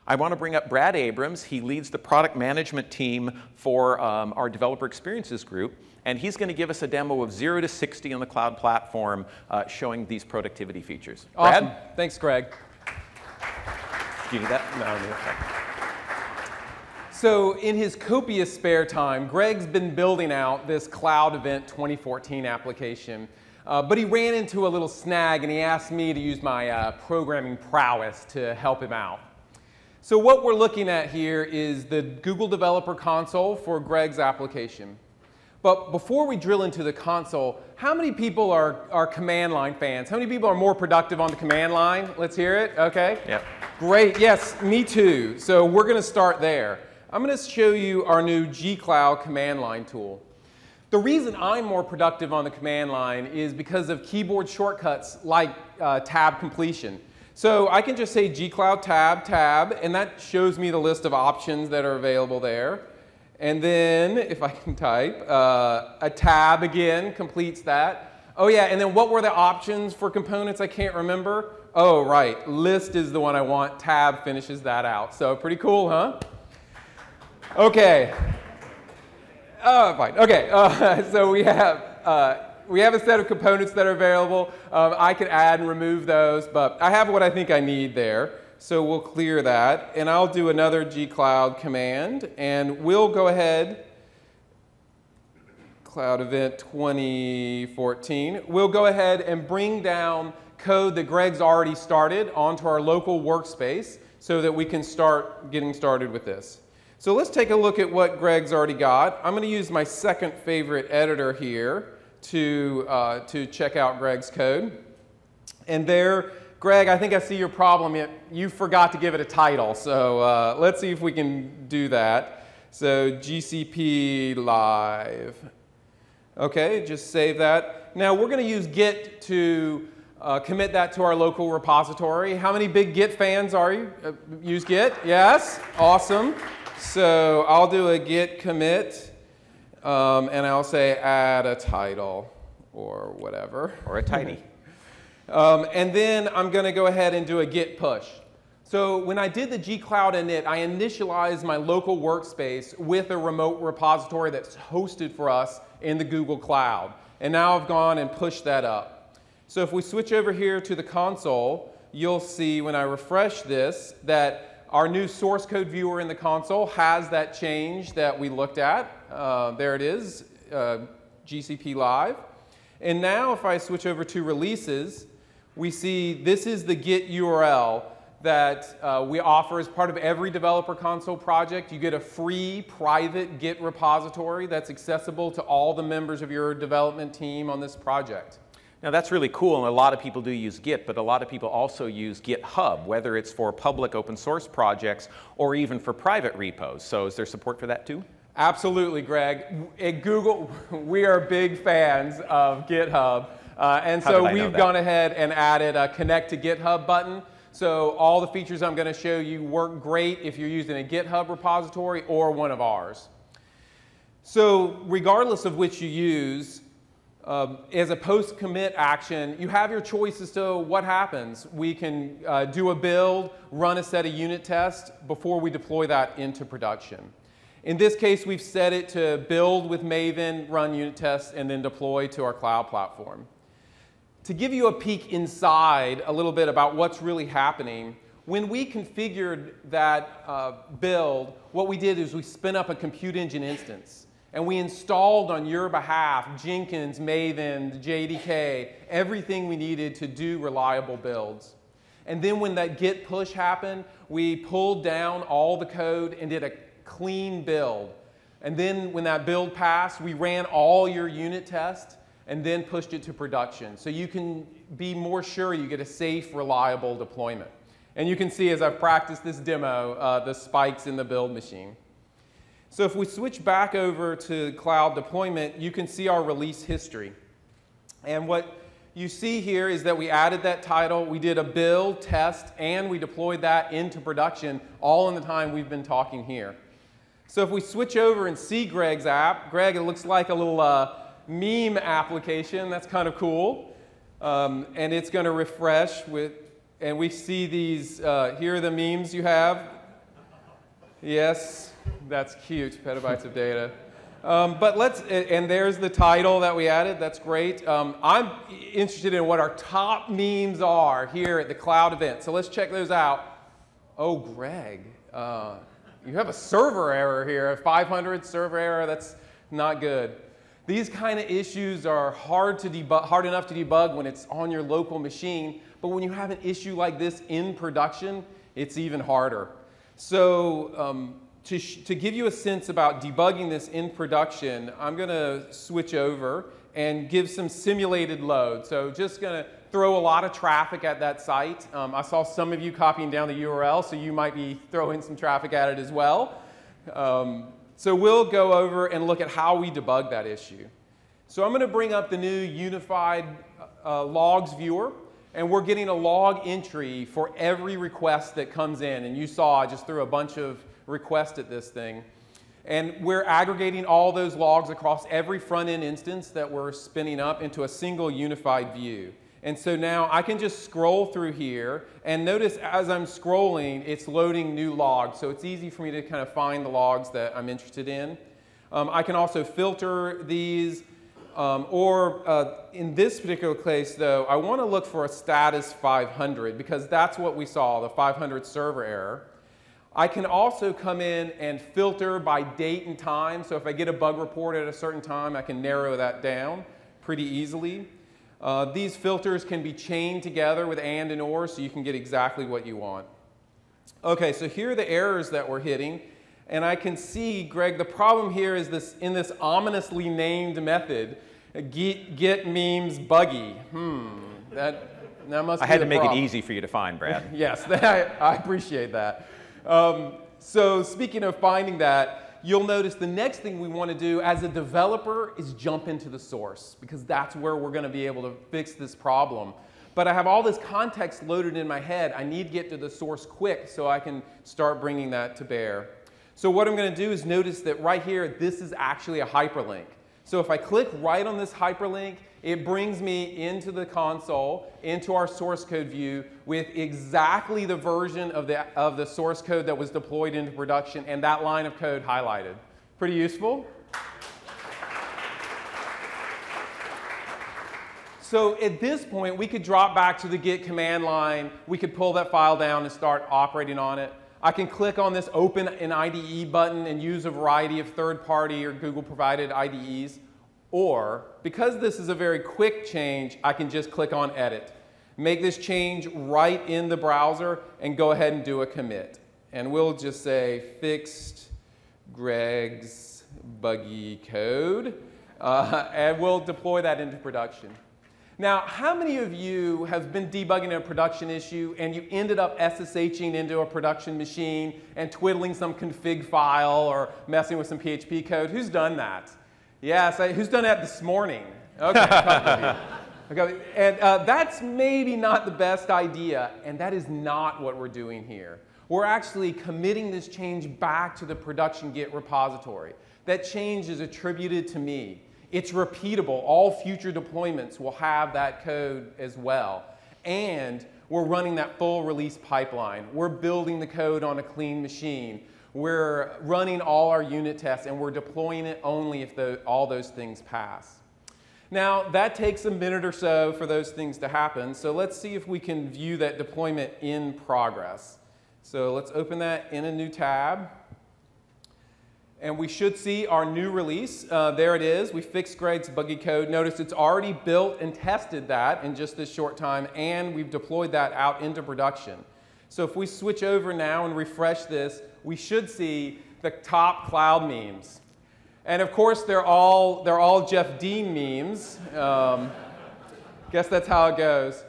I want to bring up Brad Abrams. He leads the product management team for our developer experiences group. And he's going to give us a demo of 0 to 60 on the cloud platform showing these productivity features. Awesome. Brad? Thanks, Greg. Do you need that? No, I need that. So in his copious spare time, Greg's been building out this Cloud Event 2014 application. But he ran into a little snag, and he asked me to use my programming prowess to help him out. So what we're looking at here is the Google Developer Console for Greg's application. But before we drill into the console, how many people are command line fans? How many people are more productive on the command line? Let's hear it. Okay. Yep. Great. Yes, me too. So we're going to start there. I'm going to show you our new gcloud command line tool. The reason I'm more productive on the command line is because of keyboard shortcuts like tab completion. So I can just say gcloud tab, and that shows me the list of options that are available there. And then, if I can type, a tab again completes that. Oh yeah, and then what were the options for components? I can't remember. Oh right, list is the one I want. Tab finishes that out. So pretty cool, huh? Okay. Fine. Okay. So we have a set of components that are available. I can add and remove those, but I have what I think I need there. So we'll clear that, and I'll do another gcloud command, and we'll go ahead, Cloud Event 2014, we'll go ahead and bring down code that Greg's already started onto our local workspace so that we can start getting started with this. So let's take a look at what Greg's already got. I'm going to use my second favorite editor here to check out Greg's code. And there, Greg, I think I see your problem. You forgot to give it a title, so let's see if we can do that. So GCP live. Okay, just save that. Now we're going to use Git to commit that to our local repository. How many big Git fans are you? Use Git? Yes? Awesome. So I'll do a Git commit, and I'll say add a title or whatever. Or a tidy. And then I'm going to go ahead and do a Git push. So when I did the gcloud init, I initialized my local workspace with a remote repository that's hosted for us in the Google Cloud. And now I've gone and pushed that up. So if we switch over here to the console, you'll see when I refresh this that our new source code viewer in the console has that change that we looked at. There it is, GCP Live. And now if I switch over to releases, we see this is the Git URL that we offer as part of every Developer Console project. You get a free private Git repository that's accessible to all the members of your development team on this project. Now that's really cool, and a lot of people do use Git, but a lot of people also use GitHub, whether it's for public open source projects or even for private repos. So is there support for that too? Absolutely, Greg. At Google, we are big fans of GitHub. And so we've gone ahead and added a Connect to GitHub button. So all the features I'm going to show you work great if you're using a GitHub repository or one of ours. So regardless of which you use, as a post-commit action, you have your choice as to what happens. We can do a build, run a set of unit tests before we deploy that into production. In this case, we've set it to build with Maven, run unit tests, and then deploy to our cloud platform. To give you a peek inside a little bit about what's really happening, when we configured that build, what we did is we spin up a Compute Engine instance. And we installed on your behalf Jenkins, Maven, JDK, everything we needed to do reliable builds. And then when that Git push happened, we pulled down all the code and did a clean build. And then when that build passed, we ran all your unit tests and then pushed it to production. So you can be more sure you get a safe, reliable deployment. And you can see as I've practiced this demo, the spikes in the build machine. So if we switch back over to cloud deployment, you can see our release history. And what you see here is that we added that title, we did a build, test, and we deployed that into production all in the time we've been talking here. So if we switch over and see Greg's app, Greg, it looks like a little meme application. That's kind of cool. And it's going to refresh with, and we see these, here are the memes you have. Yes, that's cute, petabytes of data. But and there's the title that we added, that's great. I'm interested in what our top memes are here at the cloud event, so let's check those out. Oh, Greg, you have a server error here, a 500 server error, that's not good. These kind of issues are hard enough to debug when it's on your local machine, but when you have an issue like this in production, it's even harder. So to give you a sense about debugging this in production, I'm going to switch over and give some simulated load. So just going to throw a lot of traffic at that site. I saw some of you copying down the URL, so you might be throwing some traffic at it as well. So we'll go over and look at how we debug that issue. So I'm going to bring up the new unified logs viewer, and we're getting a log entry for every request that comes in. And you saw I just threw a bunch of requests at this thing. And we're aggregating all those logs across every front-end instance that we're spinning up into a single unified view. And so now I can just scroll through here, and notice as I'm scrolling, it's loading new logs. So it's easy for me to kind of find the logs that I'm interested in. I can also filter these, in this particular case, though, I want to look for a status 500, because that's what we saw, the 500 server error. I can also come in and filter by date and time. So if I get a bug report at a certain time, I can narrow that down pretty easily. These filters can be chained together with and or, so you can get exactly what you want. Okay, so here are the errors that we're hitting. And I can see, Greg, the problem here is this in this ominously named method, get memes buggy. That must be I had to make problem. it easy for you to find, Brad. Yes, I appreciate that. So speaking of finding that, you'll notice the next thing we want to do as a developer is jump into the source, because that's where we're going to be able to fix this problem. But I have all this context loaded in my head. I need to get to the source quick so I can start bringing that to bear. So what I'm going to do is notice that right here, this is actually a hyperlink. So if I click right on this hyperlink, it brings me into the console, into our source code view with exactly the version of the source code that was deployed into production and that line of code highlighted. Pretty useful. So at this point, we could drop back to the Git command line. We could pull that file down and start operating on it. I can click on this Open an IDE button and use a variety of third-party or Google-provided IDEs. Or, because this is a very quick change, I can just click on Edit. Make this change right in the browser and go ahead and do a commit. And we'll just say fixed Greg's buggy code, and we'll deploy that into production. Now, how many of you have been debugging a production issue and you ended up SSHing into a production machine and twiddling some config file or messing with some PHP code? Who's done that? Yes, who's done that this morning? Okay, a couple of you. Okay, and that's maybe not the best idea, and that is not what we're doing here. We're actually committing this change back to the production Git repository. That change is attributed to me. It's repeatable. All future deployments will have that code as well. And we're running that full release pipeline. We're building the code on a clean machine. We're running all our unit tests, and we're deploying it only if all those things pass. Now, that takes a minute or so for those things to happen. So let's see if we can view that deployment in progress. So let's open that in a new tab. And we should see our new release. There it is. We fixed Greg's buggy code. Notice it's already built and tested that in just this short time, and we've deployed that out into production. So if we switch over now and refresh this, we should see the top cloud memes. And of course, they're all Jeff Dean memes. Guess that's how it goes.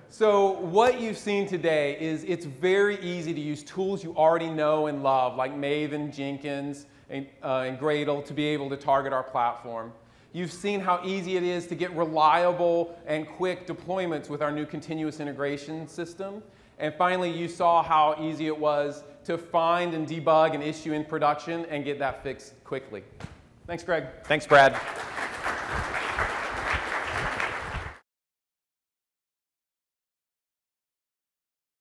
So what you've seen today is it's very easy to use tools you already know and love, like Maven, Jenkins, and Gradle to be able to target our platform. You've seen how easy it is to get reliable and quick deployments with our new continuous integration system. And finally, you saw how easy it was to find and debug an issue in production and get that fixed quickly. Thanks, Greg. Thanks, Brad.